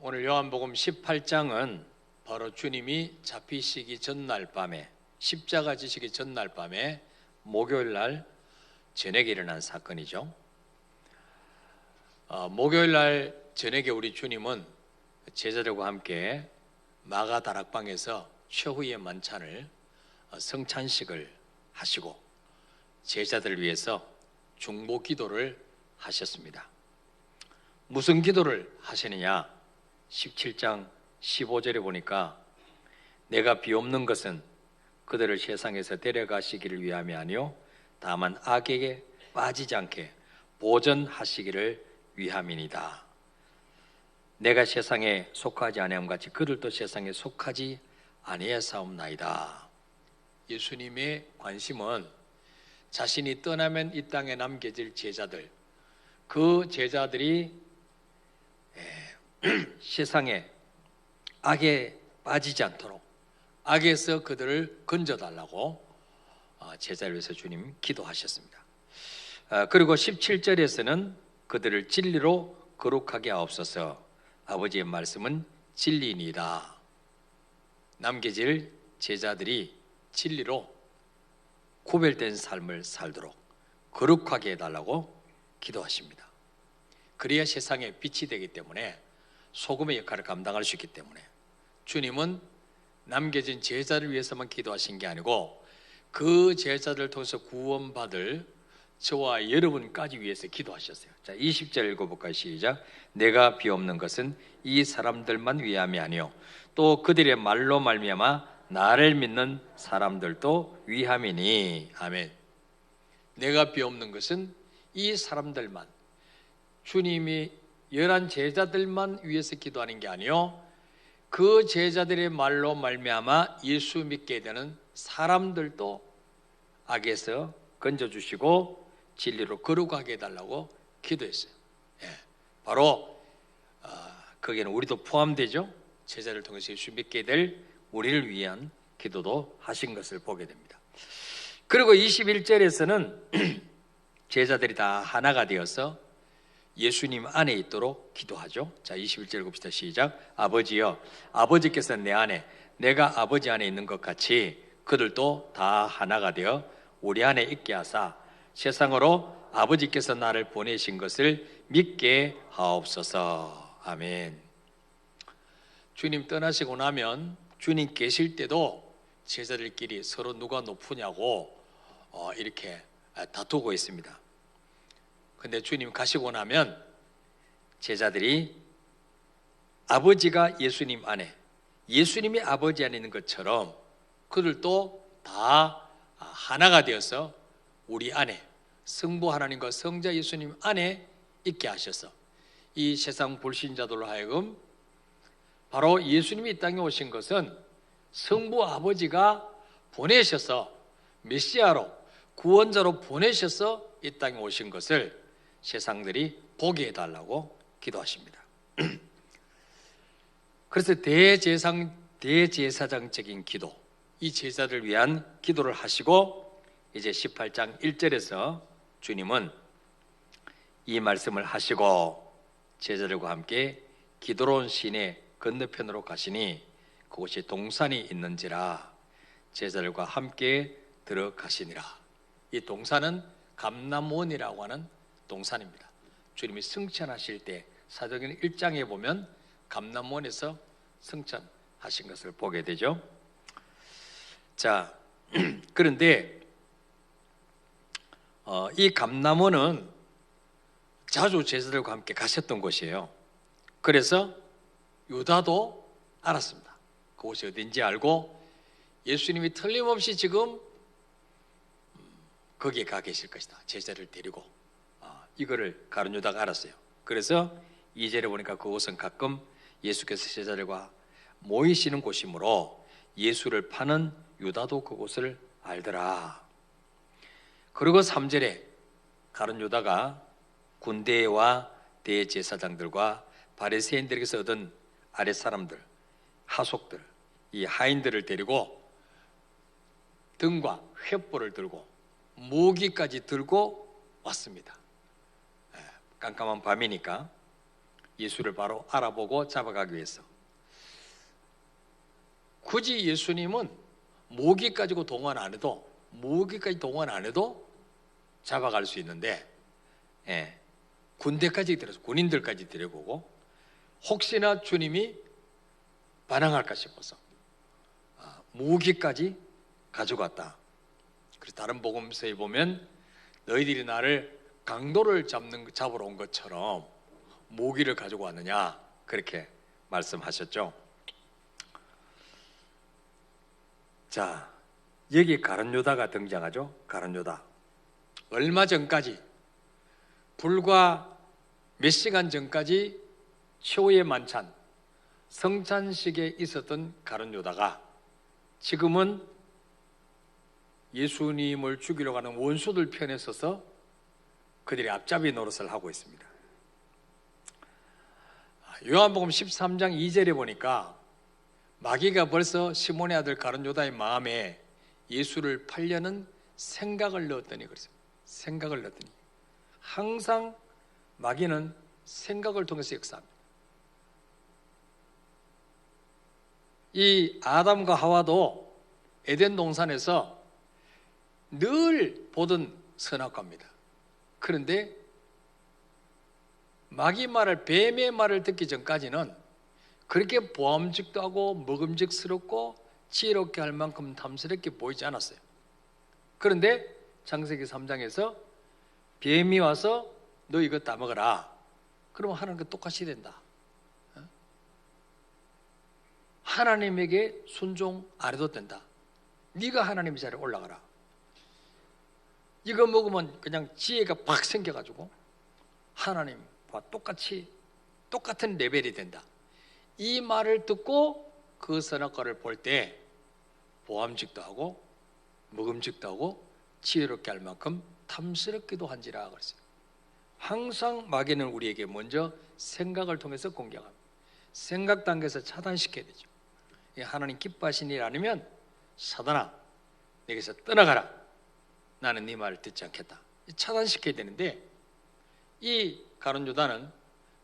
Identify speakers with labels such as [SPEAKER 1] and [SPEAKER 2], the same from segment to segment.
[SPEAKER 1] 오늘 요한복음 18장은 바로 주님이 잡히시기 전날 밤에, 십자가 지시기 전날 밤에 목요일 날 저녁에 일어난 사건이죠. 목요일 날 저녁에 우리 주님은 제자들과 함께 마가 다락방에서 최후의 만찬을 성찬식을 하시고 제자들을 위해서 중보 기도를 하셨습니다. 무슨 기도를 하시느냐? 17장 15절에 보니까 내가 비옵는 것은 그들을 세상에서 데려가시기를 위함이 아니요 다만 악에게 빠지지 않게 보전하시기를 위함이니이다. 내가 세상에 속하지 아니함 같이 그들도 세상에 속하지 아니하사옵나이다. 예수님의 관심은 자신이 떠나면 이 땅에 남겨질 제자들, 그 제자들이 세상에 악에 빠지지 않도록 악에서 그들을 건져달라고 제자를 위해서 주님 기도하셨습니다. 그리고 17절에서는 그들을 진리로 거룩하게 하옵소서. 아버지의 말씀은 진리니이다. 남겨질 제자들이 진리로 구별된 삶을 살도록 거룩하게 해달라고 기도하십니다. 그래야 세상에 빛이 되기 때문에, 소금의 역할을 감당할 수 있기 때문에 주님은 남겨진 제자를 위해서만 기도하신 게 아니고 그 제자들을 통해서 구원받을 저와 여러분까지 위해서 기도하셨어요. 자, 20절 읽어볼까요? 시작. 내가 비옵는 것은 이 사람들만 위함이 아니요 또 그들의 말로 말미암아 나를 믿는 사람들도 위함이니. 아멘. 내가 비옵는 것은 이 사람들만, 주님이 11 제자들만 위해서 기도하는 게 아니요 그 제자들의 말로 말미암아 예수 믿게 되는 사람들도 악에서 건져주시고 진리로 거룩하게 해달라고 기도했어요. 바로 거기에는 우리도 포함되죠. 제자를 통해서 예수 믿게 될 우리를 위한 기도도 하신 것을 보게 됩니다. 그리고 21절에서는 제자들이 다 하나가 되어서 예수님 안에 있도록 기도하죠. 자, 21절 읽읍시다. 시작. 아버지여, 아버지께서 내 안에, 내가 아버지 안에 있는 것 같이 그들도 다 하나가 되어 우리 안에 있게 하사 세상으로 아버지께서 나를 보내신 것을 믿게 하옵소서. 아멘. 주님 떠나시고 나면 주님 계실 때도 제자들끼리 서로 누가 높으냐고 이렇게 다투고 있습니다. 근데 주님 가시고 나면 제자들이 아버지가 예수님 안에, 예수님이 아버지 안에 있는 것처럼 그들도 다 하나가 되어서 우리 안에, 성부 하나님과 성자 예수님 안에 있게 하셔서 이 세상 불신자들로 하여금 바로 예수님이 이 땅에 오신 것은 성부 아버지가 보내셔서, 메시아로, 구원자로 보내셔서 이 땅에 오신 것을 세상들이 보게 해달라고 기도하십니다. 그래서 대제사장적인 기도, 이 제자들을 위한 기도를 하시고 이제 18장 1절에서 주님은 이 말씀을 하시고 제자들과 함께 기드론 시내 건너편으로 가시니 그곳이 동산이 있는지라 제자들과 함께 들어가시니라. 이 동산은 감람원이라고 하는 동산입니다. 주님이 승천하실 때 사도행전 1장에 보면 감람원에서 승천하신 것을 보게 되죠. 자, 그런데 이 감람원은 자주 제자들과 함께 가셨던 곳이에요. 그래서 유다도 알았습니다. 그곳이 어딘지 알고 예수님이 틀림없이 지금 거기에 가 계실 것이다. 제자를 데리고. 이거를 가룟 유다가 알았어요. 그래서 2절에 보니까 그곳은 가끔 예수께서 제자들과 모이시는 곳이므로 예수를 파는 유다도 그곳을 알더라. 그리고 3절에 가룟 유다가 군대와 대제사장들과 바리새인들에게서 얻은 아랫사람들, 하속들, 이 하인들을 데리고 등과 횃불을 들고 무기까지 들고 왔습니다. 깜깜한 밤이니까. 예수를 바로 알아보고 잡아가기 위해서. 굳이 예수님은 모기까지 동원 안 해도 잡아갈 수 있는데, 군대까지 들어서 군인들까지 데려오고 혹시나 주님이 반항할까 싶어서 무기까지 가져갔다. 그래서 다른 복음서에 보면 너희들이 나를 강도를 잡으러 온 것처럼 무기를 가지고 왔느냐, 그렇게 말씀하셨죠. 자, 여기 가룟 유다가 등장하죠. 가룟 유다. 얼마 전까지, 불과 몇 시간 전까지 최후의 만찬 성찬식에 있었던 가룟 유다가 지금은 예수님을 죽이려고 하는 원수들 편에 서서 그들이 앞잡이 노릇을 하고 있습니다. 요한복음 13장 2절에 보니까 마귀가 벌써 시몬의 아들 가룟 유다의 마음에 예수를 팔려는 생각을 넣었더니, 그랬어요. 생각을 넣었더니. 항상 마귀는 생각을 통해서 역사합니다. 이 아담과 하와도 에덴 동산에서 늘 보던 선악과입니다. 그런데 마귀 말을, 뱀의 말을 듣기 전까지는 그렇게 보암직도 하고 먹음직스럽고 지혜롭게 할 만큼 탐스럽게 보이지 않았어요. 그런데 창세기 3장에서 뱀이 와서 너 이거 따먹어라. 그러면 하나님과 똑같이 된다. 하나님에게 순종 안 해도 된다. 네가 하나님 자리에 올라가라. 이거 먹으면 그냥 지혜가 팍 생겨가지고 하나님과 똑같은 레벨이 된다. 이 말을 듣고 그 선악과를 볼 때 보암직도 하고 먹음직도 하고 지혜롭게 할 만큼 탐스럽기도 한지라 그랬어요. 항상 마귀는 우리에게 먼저 생각을 통해서 공격합니다. 생각 단계에서 차단시켜야 되죠. 하나님 기뻐하시는 일 아니면 사단아 내게서 떠나가라. 나는 네 말을 듣지 않겠다. 차단시켜야 되는데 이 가룟 유다는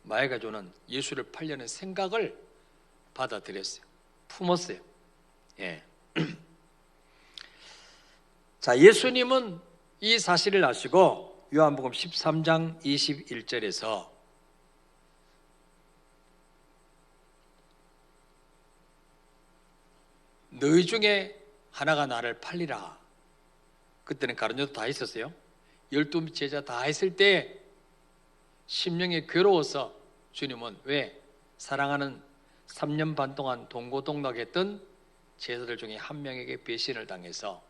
[SPEAKER 1] 마귀가 주는 예수를 팔려는 생각을 받아들였어요. 품었어요. 자, 예수님은 이 사실을 아시고 요한복음 13장 21절에서 너희 중에 하나가 나를 팔리라. 그때는 가룟 유다 다 있었어요. 12 제자 다 했을 때 심령이 괴로워서 주님은 왜 사랑하는 3년 반 동안 동고동락했던 제자들 중에 한 명에게 배신을 당해서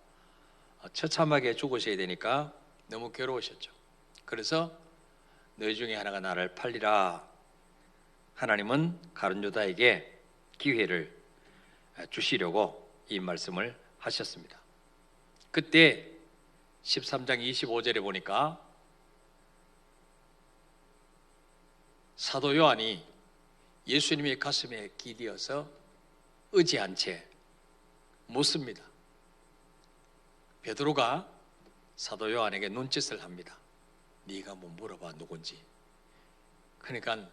[SPEAKER 1] 처참하게 죽으셔야 되니까 너무 괴로우셨죠. 그래서 너희 중에 하나가 나를 팔리라. 하나님은 가룟 유다에게 기회를 주시려고 이 말씀을 하셨습니다. 그때 13장 25절에 보니까 사도 요한이 예수님의 가슴에 기대어서 의지한 채 묻습니다. 베드로가 사도 요한에게 눈짓을 합니다. 네가 뭐 물어봐 누군지. 그러니까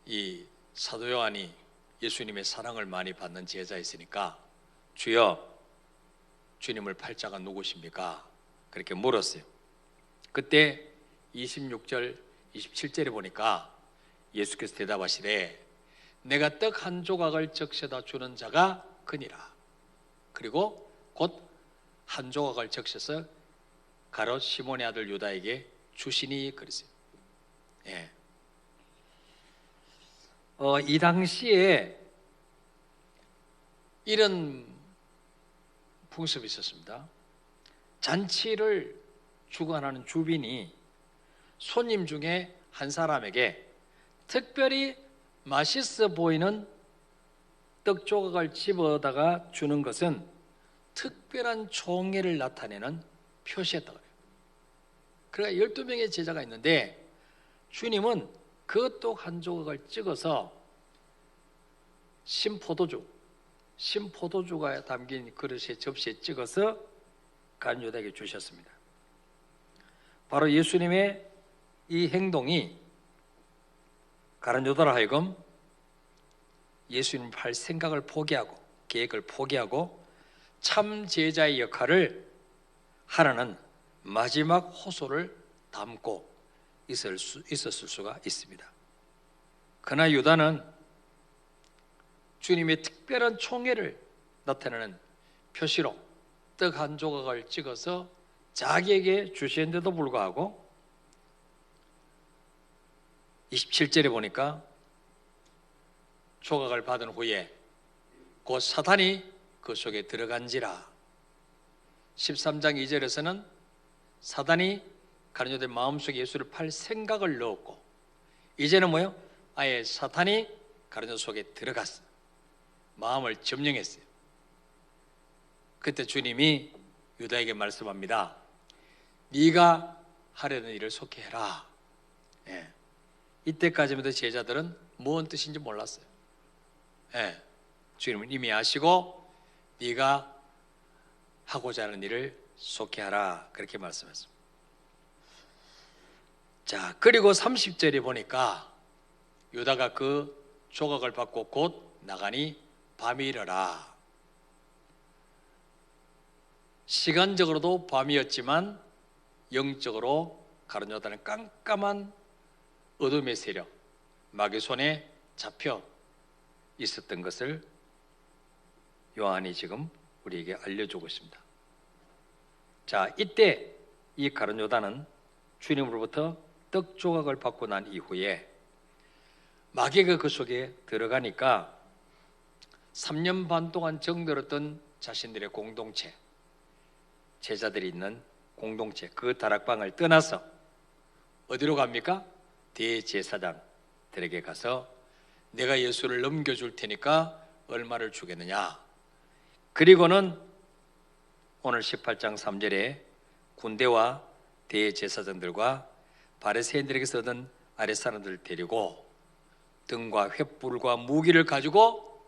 [SPEAKER 1] 이 사도 요한이 예수님의 사랑을 많이 받는 제자였으니까 주여 주님을 팔 자가 누구십니까? 그렇게 물었어요. 그때 26절 27절에 보니까 예수께서 대답하시되 내가 떡 한 조각을 적셔다 주는 자가 그니라. 그리고 곧 한 조각을 적셔서 가롯 시몬의 아들 유다에게 주시니 그랬어요. 이 당시에 이런 풍습이 있었습니다. 잔치를 주관하는 주빈이 손님 중에 한 사람에게 특별히 맛있어 보이는 떡 조각을 집어다가 주는 것은 특별한 총애를 나타내는 표시였다고 해요. 그러니까 12명의 제자가 있는데 주님은 그 떡 한 조각을 찍어서 신포도주가 담긴 그릇에 접시에 찍어서 가룟 유다에게 주셨습니다. 바로 예수님의 이 행동이 가룟 유다로 하여금 예수님을 팔 생각을 포기하고 계획을 포기하고 참 제자의 역할을 하라는 마지막 호소를 담고 있었을 수가 있습니다. 그러나 유다는 주님의 특별한 총애를 나타내는 표시로 떡 한 조각을 찍어서 자기에게 주시는데도 불구하고 27절에 보니까 조각을 받은 후에 곧 사탄이 그 속에 들어간지라. 13장 2절에서는 사단이 가룟 유다의 마음속에 예수를 팔 생각을 넣었고, 이제는 뭐요? 아예 사탄이 가룟 유다 속에 들어갔어. 마음을 점령했어요. 그때 주님이 유다에게 말씀합니다. 네가 하려는 일을 속히 해라. 이때까지만 해도 제자들은 무슨 뜻인지 몰랐어요. 주님은 이미 아시고 네가 하고자 하는 일을 속히 하라, 그렇게 말씀했습니다. 자, 그리고 30절에 보니까 유다가 그 조각을 받고 곧 나가니 밤이 이르라. 시간적으로도 밤이었지만 영적으로 가룟 유다는 깜깜한 어둠의 세력, 마귀 손에 잡혀 있었던 것을 요한이 지금 우리에게 알려주고 있습니다. 자, 이때 이 가룟 유다는 주님으로부터 떡 조각을 받고 난 이후에 마귀가 그 속에 들어가니까 3년 반 동안 정들었던 자신들의 공동체, 제자들이 있는 공동체, 그 다락방을 떠나서 어디로 갑니까? 대제사장들에게 가서 내가 예수를 넘겨줄 테니까 얼마를 주겠느냐. 그리고는 오늘 18장 3절에 군대와 대제사장들과 바리새인들에게서 얻은 아랫사람들을 데리고 등과 횃불과 무기를 가지고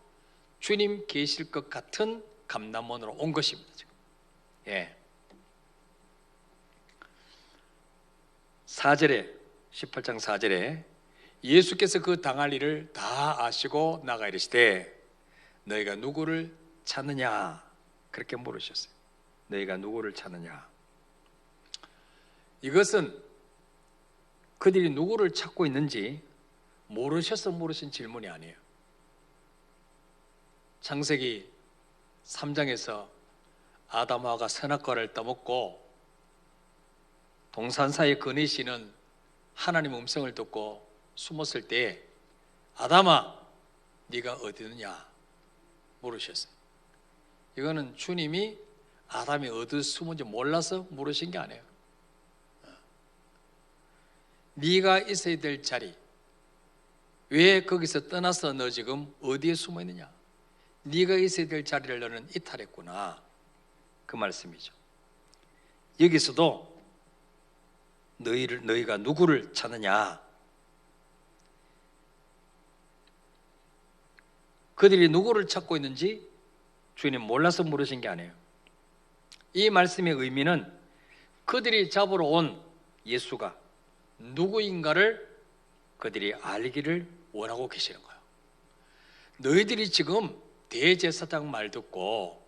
[SPEAKER 1] 주님 계실 것 같은 감람원으로 온 것입니다. 지금. 4절에 18장 4절에 예수께서 그 당할 일을 다 아시고 나가 이르시되 너희가 누구를 찾느냐, 그렇게 물으셨어요. 너희가 누구를 찾느냐. 이것은 그들이 누구를 찾고 있는지 모르셔서 물으신 질문이 아니에요. 창세기 3장에서 아담하와가 선악과를 따먹고 동산 사이에 거니시는 하나님 음성을 듣고 숨었을 때 아담아 네가 어디 있느냐 물으셨어요. 이거는 주님이 아담이 어디 숨은지 몰라서 물으신 게 아니에요. 네가 있어야 될 자리, 왜 거기서 떠나서 너 지금 어디에 숨어 있느냐. 네가 있어야 될 자리를 너는 이탈했구나, 그 말씀이죠. 여기서도 너희가 누구를 찾느냐, 그들이 누구를 찾고 있는지 주님 몰라서 물으신 게 아니에요. 이 말씀의 의미는 그들이 잡으러 온 예수가 누구인가를 그들이 알기를 원하고 계시는 거예요. 너희들이 지금 대제사장 말 듣고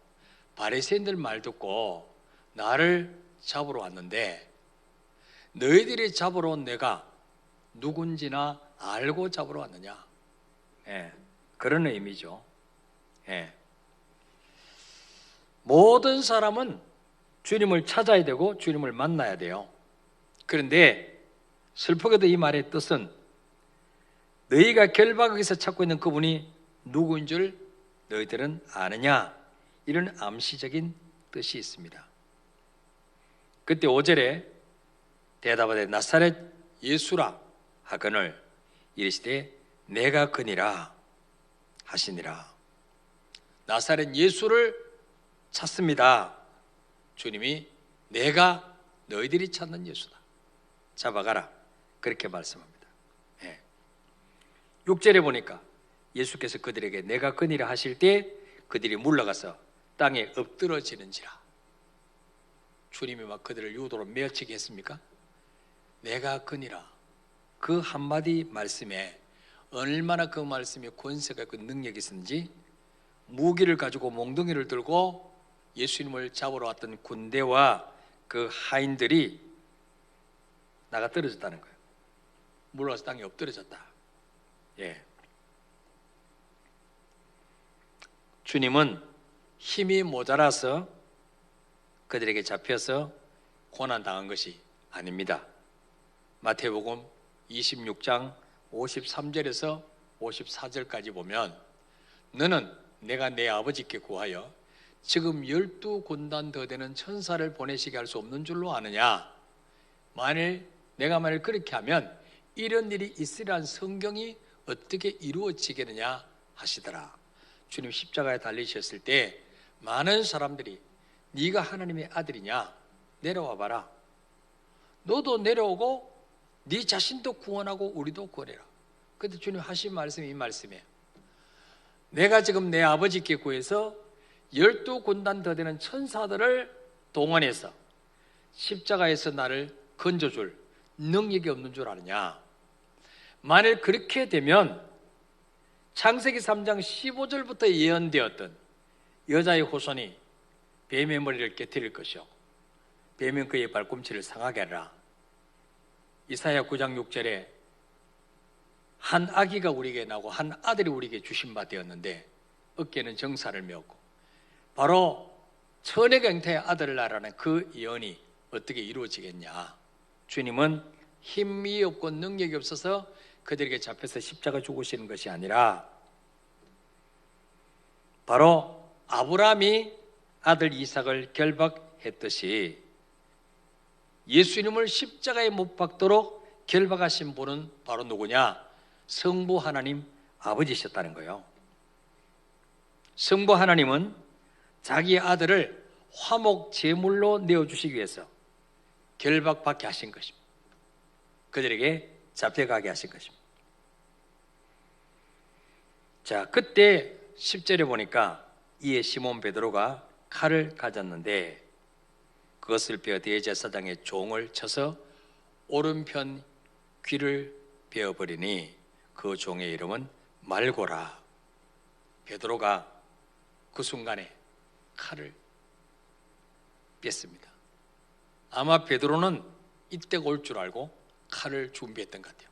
[SPEAKER 1] 바리새인들 말 듣고 나를 잡으러 왔는데 너희들이 잡으러 온 내가 누군지나 알고 잡으러 왔느냐. 그런 의미죠. 모든 사람은 주님을 찾아야 되고 주님을 만나야 돼요. 그런데 슬프게도 이 말의 뜻은 너희가 결박에서 찾고 있는 그분이 누구인 줄 너희들은 아느냐, 이런 암시적인 뜻이 있습니다. 그때 5절에 대답하되 나사렛 예수라 하거늘 이르시되 내가 그니라 하시니라. 나사렛 예수를 찾습니다. 주님이 내가 너희들이 찾는 예수다, 잡아가라, 그렇게 말씀합니다. 6절에 보니까 예수께서 그들에게 내가 그니라 하실 때 그들이 물러가서 땅에 엎드러지는지라. 주님이 막 그들을 유도로 메어치게 했습니까? 내가 그니라, 그 한마디 말씀에 얼마나 그 말씀이 권세가 있고 능력이 있었는지 무기를 가지고 몽둥이를 들고 예수님을 잡으러 왔던 군대와 그 하인들이 나가 떨어졌다는 거예요. 물러서 땅에 엎드려졌다. 예. 주님은 힘이 모자라서 그들에게 잡혀서 고난당한 것이 아닙니다. 마태복음 26장 53절에서 54절까지 보면 너는 내가 내 아버지께 구하여 지금 12군단 더 되는 천사를 보내시게 할 수 없는 줄로 아느냐? 내가 만일 그렇게 하면 이런 일이 있으리란 성경이 어떻게 이루어지겠느냐 하시더라. 주님 십자가에 달리셨을 때 많은 사람들이 네가 하나님의 아들이냐? 내려와 봐라. 너도 내려오고 네 자신도 구원하고 우리도 구원해라. 그때 주님 하신 말씀이 이 말씀이에요. 내가 지금 내 아버지께 구해서 12군단 더 되는 천사들을 동원해서 십자가에서 나를 건져줄 능력이 없는 줄 아느냐? 만일 그렇게 되면 창세기 3장 15절부터 예언되었던 여자의 후손이 뱀의 머리를 깨뜨릴 것이요 뱀은 그의 발꿈치를 상하게 하라. 이사야 9장 6절에 한 아기가 우리에게 나고 한 아들이 우리에게 주신 바 되었는데 어깨는 정사를 메었고 바로 천의 갱태의 아들을 낳으라는 그 예언이 어떻게 이루어지겠냐? 주님은 힘이 없고 능력이 없어서 그들에게 잡혀서 십자가 죽으시는 것이 아니라 바로 아브라함이 아들 이삭을 결박했듯이 예수님을 십자가에 못 박도록 결박하신 분은 바로 누구냐? 성부 하나님 아버지셨다는 거예요. 성부 하나님은 자기 아들을 화목 제물로 내어주시기 위해서 결박받게 하신 것입니다. 그들에게 잡혀가게 하신 것입니다. 자, 그때 10절에 보니까 이에 시몬 베드로가 칼을 가졌는데 그것을 베어 대제사장의 종을 쳐서 오른편 귀를 베어버리니 그 종의 이름은 말고라. 베드로가 그 순간에 칼을 뺐습니다. 아마 베드로는 이때가 올 줄 알고 칼을 준비했던 것 같아요.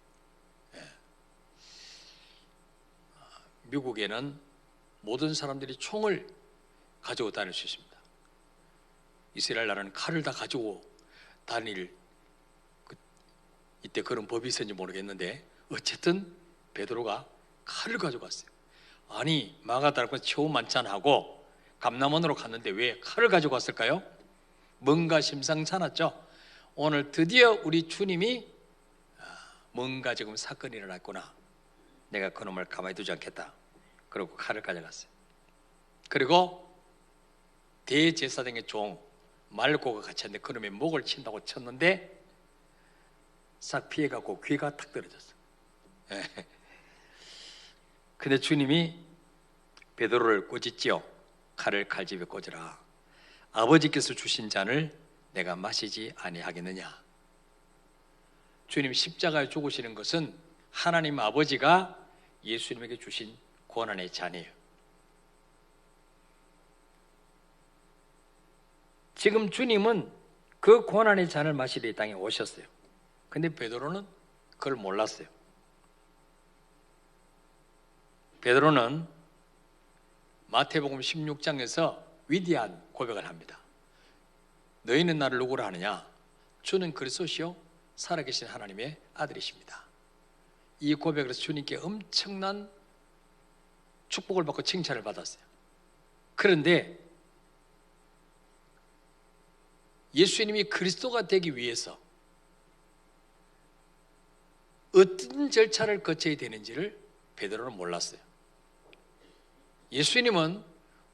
[SPEAKER 1] 미국에는 모든 사람들이 총을 가지고 다닐 수 있습니다. 이스라엘 나라는 칼을 다 가지고 다닐 이때 그런 법이 있었는지 모르겠는데 어쨌든 베드로가 칼을 가지고 왔어요. 아니 마가다락과 처우만찬하고 감람원으로 갔는데 왜 칼을 가지고 왔을까요? 뭔가 심상치 않았죠. 오늘 드디어 우리 주님이 뭔가 지금 사건이 일어났구나. 내가 그놈을 가만히 두지 않겠다. 그리고 칼을 가져갔어요. 그리고 대제사장의 종 말고가 같이 했는데 그놈의 목을 친다고 쳤는데 싹 피해가고 귀가 탁 떨어졌어요. 근데 주님이 베드로를 꾸짖지요. 칼을 칼집에 꽂으라. 아버지께서 주신 잔을 내가 마시지 아니하겠느냐. 주님 십자가에 죽으시는 것은 하나님 아버지가 예수님에게 주신 고난의 잔이에요. 지금 주님은 그 고난의 잔을 마시러 이 땅에 오셨어요. 근데 베드로는 그걸 몰랐어요. 베드로는 마태복음 16장에서 위대한 고백을 합니다. 너희는 나를 누구라 하느냐? 주는 그리스도시요 살아계신 하나님의 아들이십니다. 이 고백을 해서 주님께 엄청난 축복을 받고 칭찬을 받았어요. 그런데 예수님이 그리스도가 되기 위해서 어떤 절차를 거쳐야 되는지를 베드로는 몰랐어요. 예수님은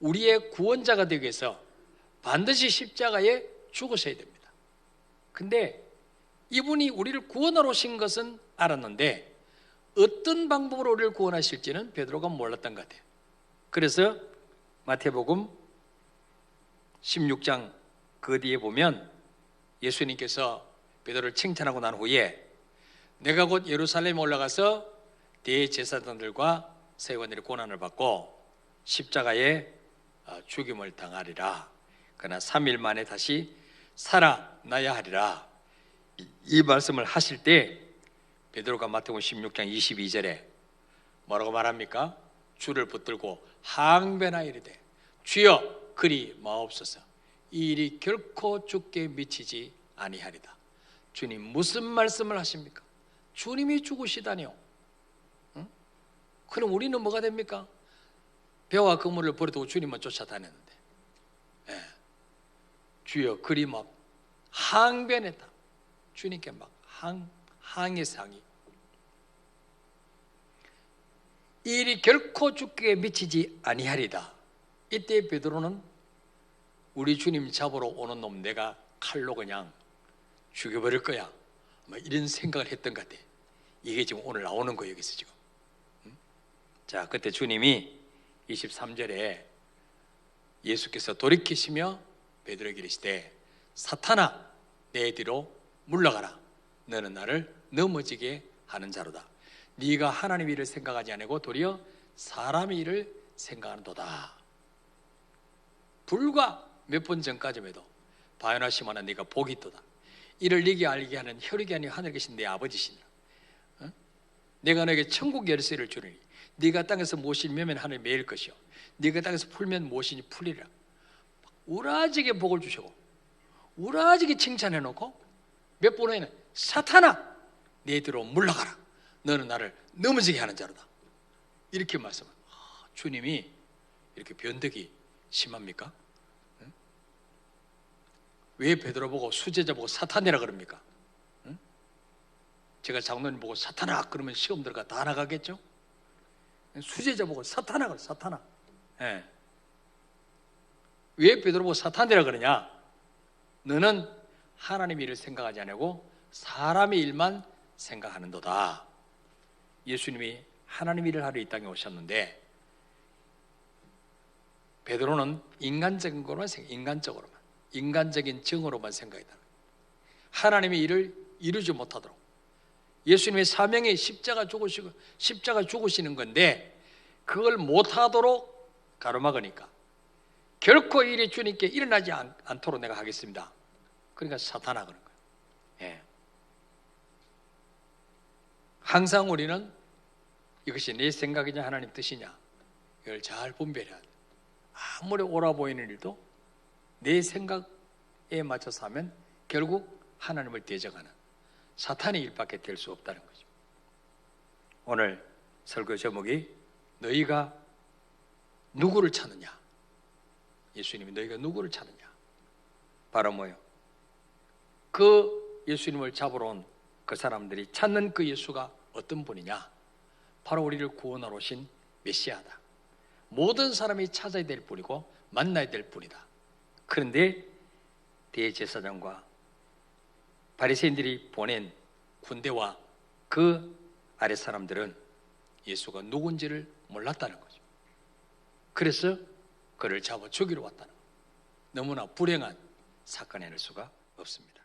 [SPEAKER 1] 우리의 구원자가 되기 위해서 반드시 십자가에 죽으셔야 됩니다. 근데 이분이 우리를 구원하러 오신 것은 알았는데 어떤 방법으로 우리를 구원하실지는 베드로가 몰랐던 것 같아요. 그래서 마태복음 16장 그 뒤에 보면 예수님께서 베드로를 칭찬하고 난 후에 내가 곧 예루살렘에 올라가서 대제사장들과 세관들이 고난을 받고 십자가에 죽임을 당하리라. 그러나 3일 만에 다시 살아나야 하리라. 이 말씀을 하실 때 베드로가 마태복음 16장 22절에 뭐라고 말합니까? 주를 붙들고 항변하여 이르되 주여 그리 마옵소서. 이 일이 결코 죽게 미치지 아니하리다. 주님 무슨 말씀을 하십니까? 주님이 죽으시다니요. 응? 그럼 우리는 뭐가 됩니까? 배와 그물을 버려두고 주님만 쫓아다녔는데, 예. 주여 그리 막 항변했다. 주님께 막 항해서 항의. 이 일이 결코 죽게 미치지 아니하리다. 이때 베드로는 우리 주님 잡으러 오는 놈 내가 칼로 그냥 죽여버릴 거야, 이런 생각을 했던 것 같아. 이게 지금 오늘 나오는 거예요, 여기서 지금. 자, 그때 주님이 23절에 예수께서 돌이키시며 베드로에게 이르시되 사탄아 내 뒤로 물러가라. 너는 나를 넘어지게 하는 자로다. 네가 하나님의 일을 생각하지 아니고 도리어 사람의 일을 생각하는도다. 불과 몇 분 전까지만 해도 바요나시마나 네가 복이 있도다. 이를 네게 알게 하는 혈육이 아니라 하늘에 계신 내 아버지시니라. 내가 너에게 천국 열쇠를 주리니 네가 땅에서 무엇을 매면 하늘에 매일 것이요 네가 땅에서 풀면 무엇이니 풀리라. 우라지게 복을 주시고 우라지게 칭찬해 놓고 몇 분 후에는 사탄아 내 뒤로 물러가라. 너는 나를 넘어지게 하는 자로다. 이렇게 말씀을. 주님이 이렇게 변덕이 심합니까? 응? 왜 베드로 보고 수제자 보고 사탄이라 그럽니까? 응? 제가 장로님 보고 사탄아 그러면 시험 들어가 다 나가겠죠? 수제자 보고 사탄아 그래. 사탄아. 예. 왜 베드로 보고 사탄이라 그러냐? 너는 하나님의 일을 생각하지 않고 사람의 일만 생각하는도다. 예수님이 하나님의 일을 하러 이 땅에 오셨는데 베드로는 인간적인 것만 인간적인 정으로만 생각했다. 하나님의 일을 이루지 못하도록. 예수님의 사명이 십자가 죽으시는 건데 그걸 못하도록 가로막으니까 결코 이 일이 주님께 일어나지 않도록 내가 하겠습니다. 그러니까 사탄아 그런 거예요. 예. 항상 우리는 이것이 내 생각이냐 하나님 뜻이냐 이걸 잘 분별해야 돼요. 아무리 옳아 보이는 일도 내 생각에 맞춰서 하면 결국 하나님을 대적하는 사탄의 일밖에 될 수 없다는 거죠. 오늘 설교 제목이 너희가 누구를 찾느냐. 예수님이 너희가 누구를 찾느냐. 바로 뭐예요? 그 예수님을 잡으러 온 그 사람들이 찾는 그 예수가 어떤 분이냐. 바로 우리를 구원하러 오신 메시아다. 모든 사람이 찾아야 될 분이고 만나야 될 분이다. 그런데 대제사장과 바리새인들이 보낸 군대와 그 아랫 사람들은 예수가 누군지를 몰랐다는 거죠. 그래서 그를 잡아 죽이러 왔다는 거예요. 너무나 불행한 사건이 될 수가 없습니다.